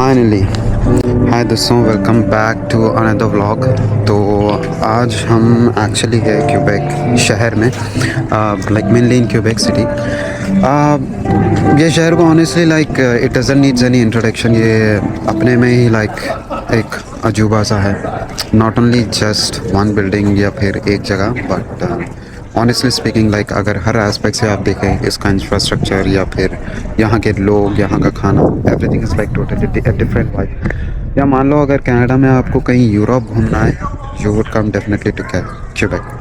Finally hi दोस्तों, welcome back to another vlog. तो आज हम एक्चुअली है क्यूबेक शहर में, like mainly in Quebec city. ये शहर को honestly like it doesn't needs any introduction. ये अपने में ही लाइक एक अजूबा सा है। Not only just one building या फिर एक जगह, बट ऑनेस्टली स्पीकिंग लाइक अगर हर एस्पेक्ट से आप देखें, इसका इंफ्रास्ट्रक्चर या फिर यहाँ के लोग, यहाँ का खाना, everything is like totally different vibe. या मान लो अगर कनाडा में आपको कहीं यूरोप घूमना है, you would come definitely to Quebec.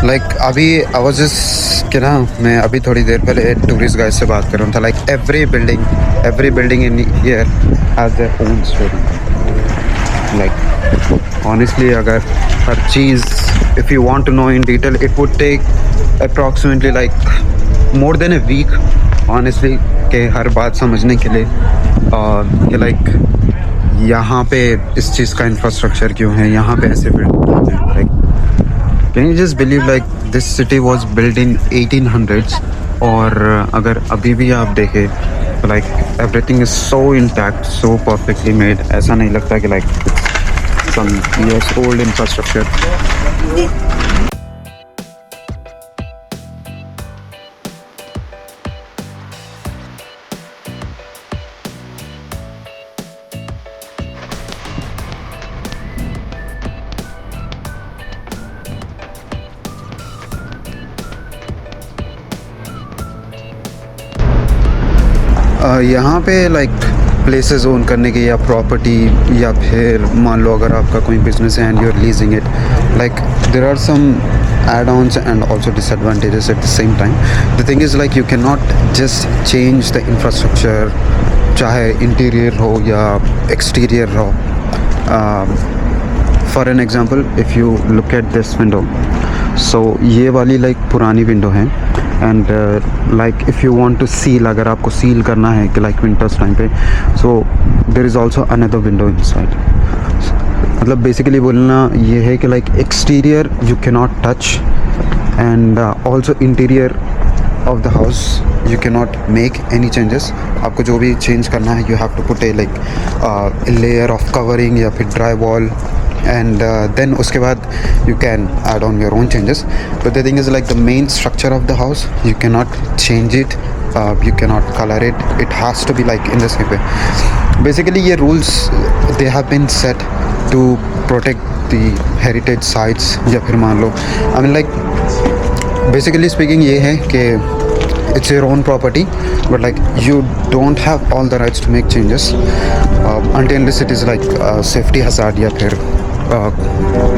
Like अभी आई वाज जस्ट कि ना, मैं अभी थोड़ी देर पहले टूरिस्ट गाइड से बात कर रहा था। Like every building in here has their own story. Like honestly अगर हर चीज़ if you want to know in detail, it would take approximately like more than a week honestly, के हर बात समझने के लिए। और कि लाइक यहाँ पे इस चीज़ का इंफ्रास्ट्रक्चर क्यों है, यहाँ पे ऐसे बिल्डिंग क्यों है। Like can you just believe like this city was build in 1800s। और अगर अभी भी आप देखें तो like everything is so intact, so perfectly made. ऐसा नहीं लगता कि like some years old infrastructure. यहाँ पे लाइक प्लेसेस ओन करने की या प्रॉपर्टी, या फिर मान लो अगर आपका कोई बिजनेस है and you are leasing it, like there are some add-ons and also disadvantages at the same time. The thing is like you cannot just change the infrastructure, चाहे इंटीरियर हो या एक्सटीरियर हो। For an example, if you look at this window, so ये वाली like पुरानी window है। And like if you want to seal, अगर आपको सील करना है कि लाइक विंटर्स टाइम पे, so there is also another window inside. मतलब बेसिकली बोलना ये है कि like exterior you can not touch, and also interior of the house you can not make any changes. आपको जो भी चेंज करना है, you have to put a like layer of covering या फिर ड्राई वॉल, and then उसके बाद you can add on your own changes. But the thing is like the main structure of the house, you cannot change it, you cannot color it, it has to be like in the same way. Basically ये rules they have been set to protect the heritage sites, या फिर मान लो I mean like basically speaking ये है कि it's your own property, but like you don't have all the rights to make changes until unless it is like safety hazard, या फिर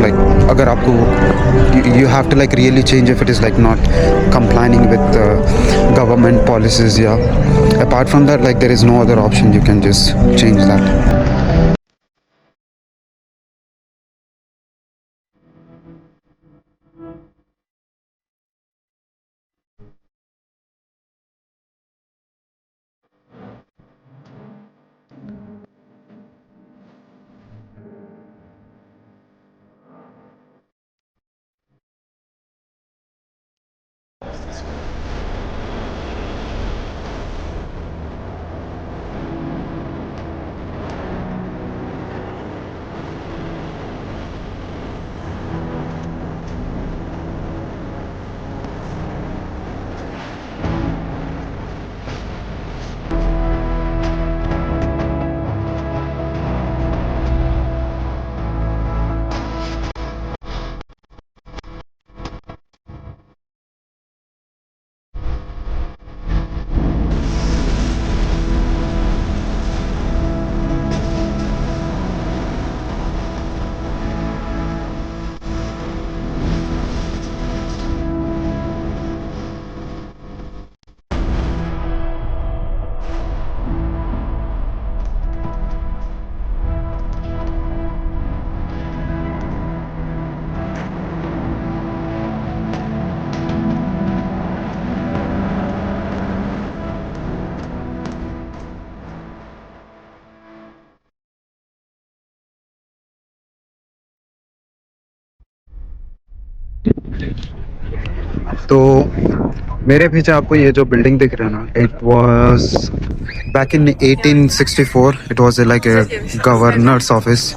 like अगर आपको you have to like really change if it is like not complying with government policies, yeah. Apart from that, like there is no other option, you can just change that. तो मेरे पीछे आपको ये जो building दिख रहा है ना, it was back in 1864. It was like a governors office,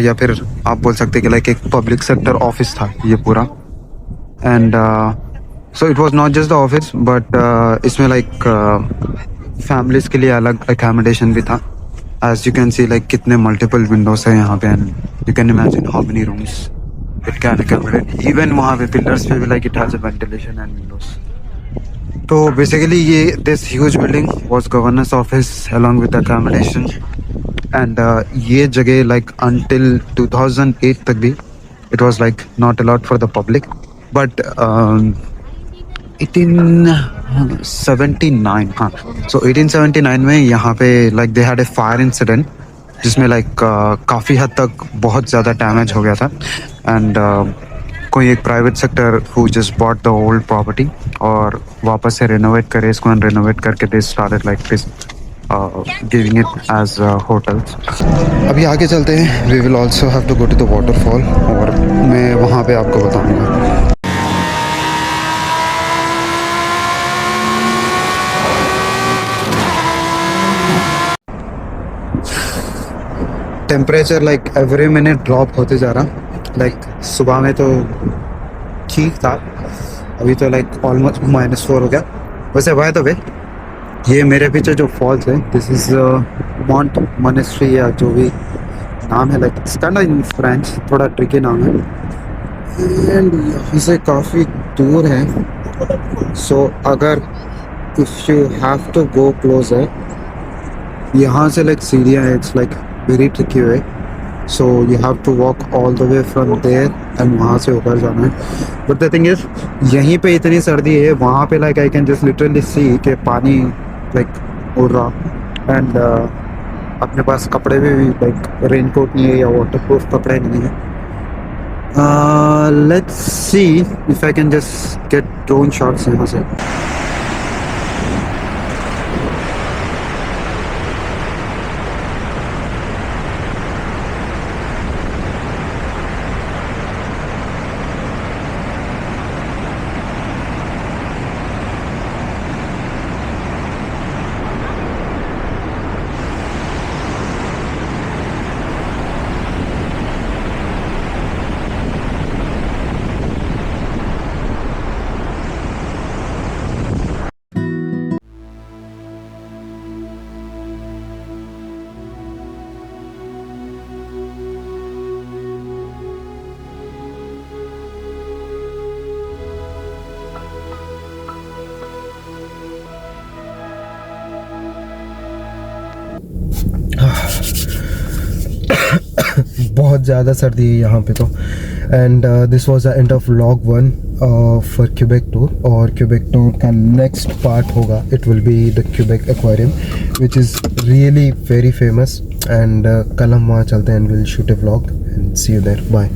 या फिर आप बोल सकते हैं कि लाइक एक पब्लिक सेक्टर ऑफिस था ये पूरा. And so it was not just the office but इसमें लाइक फैमिलीज के लिए अलग अकोमोडेशन भी था. As you can see like कितने मल्टीपल विंडोज है यहाँ पे, and you can imagine how many rooms it can accommodate. Even वहाँ पे पिलर्स पे भी like it has a ventilation and windows. तो बेसिकली ये this huge building was governor's office along with accommodation. And ये जगह लाइक अंटिल 2008 तक भी it was like not allowed for the public. But 1879, हाँ, सो 1879 में यहाँ पे like they had a fire incident जिसमें लाइक काफ़ी हद तक बहुत ज़्यादा डैमेज हो गया था. एंड कोई एक private sector who just bought the old property और वापस से रेनोवेट करे इसको, एंड रेनोवेट करके they started like this giving it as hotels. अभी आगे चलते हैं. We will also have to go to the waterfall और मैं वहाँ पे आपको बताऊँगा. Temperature like every minute drop होते जा रहा. लाइक सुबह में तो ठीक था, अभी तो लाइक ऑलमोस्ट -4 हो गया. वैसे बाय द वे ये मेरे पीछे जो फॉल्स है, दिस इज माउंट मोनेस्ट्री या जो भी नाम है, लाइक काइंड इन फ्रेंच, थोड़ा ट्रिकी नाम है. एंड यहाँ से काफ़ी दूर है. सो अगर if you have to go closer, यहाँ से लाइक सीढ़ियाँ है, it's like very tricky way. So you have to walk all the way from there and वहाँ से ऊपर जाना है. बट द थिंग इज यहीं पे इतनी सर्दी है, वहाँ पे like I can just literally see कि पानी लाइक उड़ रहा. एंड अपने पास कपड़े भी लाइक रेनकोट नहीं है या वाटरप्रूफ कपड़े नहीं है. Let's see if I can just get drone shots यहाँ से. बहुत ज़्यादा सर्दी है यहाँ पे तो. And this was the end of vlog 1 for Quebec tour. और क्यूबेक टूर का नेक्स्ट पार्ट होगा, it will be the Quebec aquarium which is really very famous. And कल हम वहाँ चलते हैं and will shoot a vlog and see you there. Bye.